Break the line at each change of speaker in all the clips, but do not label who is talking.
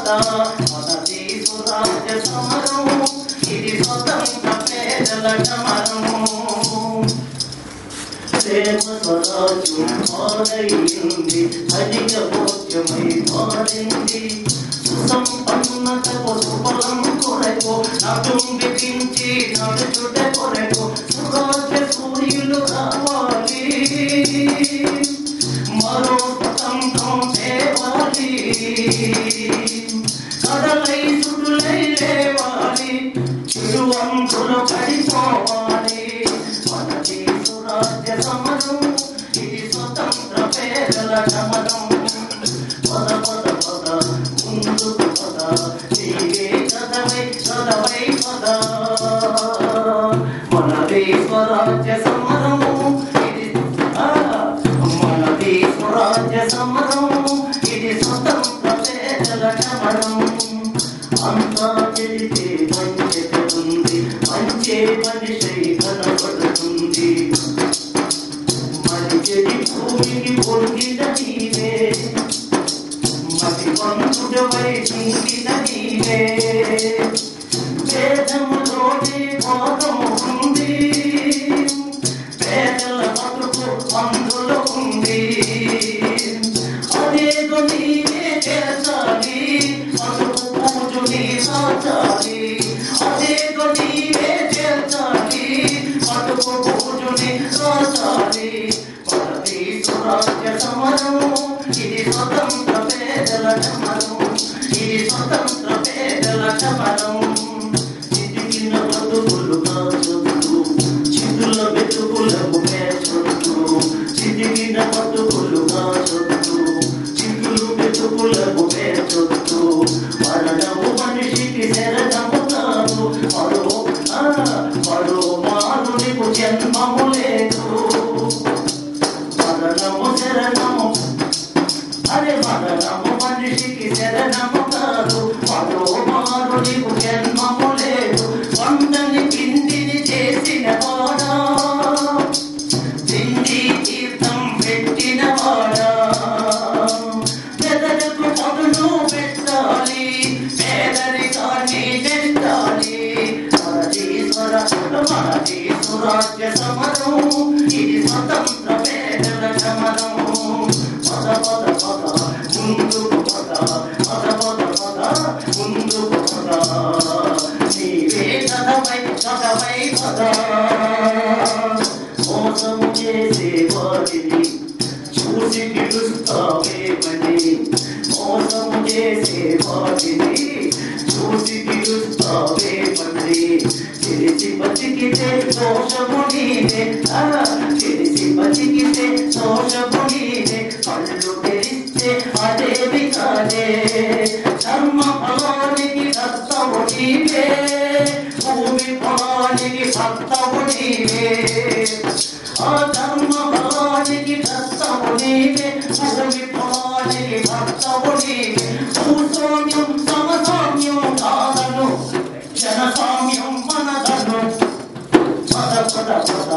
పద మనది స్వరాజ్య సమరం ఇది స్వతంత్ర పేదల సమరం ప్రేమ స్వరాజ్యం పాలైంది అధిక భోజ్యమై మారింది సుసంపన్నతకు సుఫలం కొరకు నటుంబిపించి నడుచుట కొరకు స్వరాజ్య సూర్యులు రావాలి మరో స్వతంత్రం తేవాలి కడలై సుడులై లేవాలి చిరువంతులు పడిపోవాలి మనది స్వరాజ్య సమరం ఇది స్వతంత్ర పేదల సమరం పద పద పద ముందుకు పద నీవే చదవై చదవై పద మనది స్వరాజ్య సమరం ఇది మనది స్వరాజ్య సమరం ఇది స్వతంత్ర పేదల సమరం అంతా తెలితే పంచెతుంది పంచే మనిషి కనబడుతుంది మనిషి భూమికి పొందిన నీవే మతి పంచుడవై చిందిన నీవే వేదములోని భాగం ఉంది పేదల బతుకు అందులో ఉంది అదేదో నీవే చేర్చాలి బతుకు పూజుని సాచాలి అదేదో నీవే చేర్చాలి బతుకు పూజుని సాచాలి మనది స్వరాజ్య సమరం ఇది స్వతంత్ర పేదల సమరం ఇది స్వతంత్ర పేదల సమరం చితికిన బతుకులుగా చుట్టూ చితుల వెతుకులకు పేర్చుతూ చితికిన బతుకులుగా చుట్టూ చితులు వెతుకులకు పేర్చుతూ మరణము మనిషికి శరణము కాదు మరో మానవునికి జన్మము లేదు మరణము శరణము అరే మరణము మనిషికి శరణము కాదు మరో మానవునికి జన్మము లేదు వందని పిండిని చేసిన వాడా పిండి తీర్థం పెట్టిన వాడా పెదలకు పదును పెట్టాలి పేదరికాన్ని నెట్టాలి మనది స్వరాజ్య సమరం ఇది స్వతంత్ర పేదల సమరం పద పద పద ముందుకు పద పద పద పద ముందుకు పద నీవే చదవై చదవై పద మోసం చేసే వారిని చూసి పిలుస్తావేమని మోసం చేసే వారిని చూసి పిలుస్తావేమని తెలిసి బతికితే దోషము నీదే తెలిసి బతికితే దోషము నీదే కళ్ళు తెరిస్తే అదేవి కాదే ధర్మ ఫలానికి దత్తము నీవే భూమి ఫలానికి భక్తము నీవే ఆ ధర్మ ఫలానికి దత్తము నీవే భూమి ఫలానికి భక్తము నీవే భూస్వామ్యం సమసామ్యం కాదను జనసామ్యం మనదను పద పద పద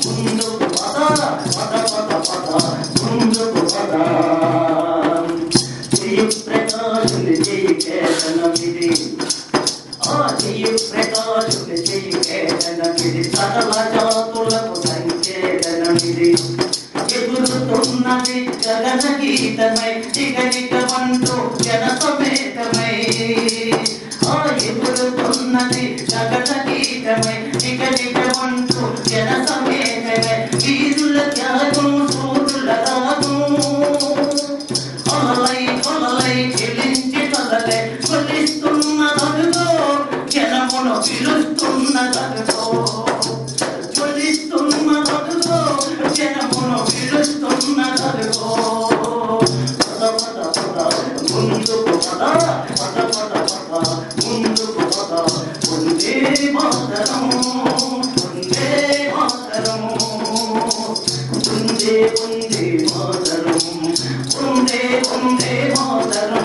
ముందుకు పద పద పద పద ముందుకు పద జయ ప్రకాశుని జయ కేతనమిది ఆ జయ ప్రకాశుని జయ కేతనమిది సకల జాతులకు సంకేతనమిది ఎగురుతున్నది గగన గీతమై దిగనికమంటూ జన సమేతమై ఎగురుతున్నది గగన గీతమై దిగనికమంటూ జన సమేతమై వీరుల త్యాగం సూరుల రాగం కొలలై కొలలై చెలించి తలలై కొలిస్తున్నదనుగో జనమును పిలుస్తున్నదనుగో కొలిస్తున్నదనుగో జనమును పిలుస్తున్నదనుగో పద పద పద ముందుకు పద పద పద పద ముందుకు పద వందే మాతరం వందే మాతరం వందే వందే మాతరం వందే వందే మాతరం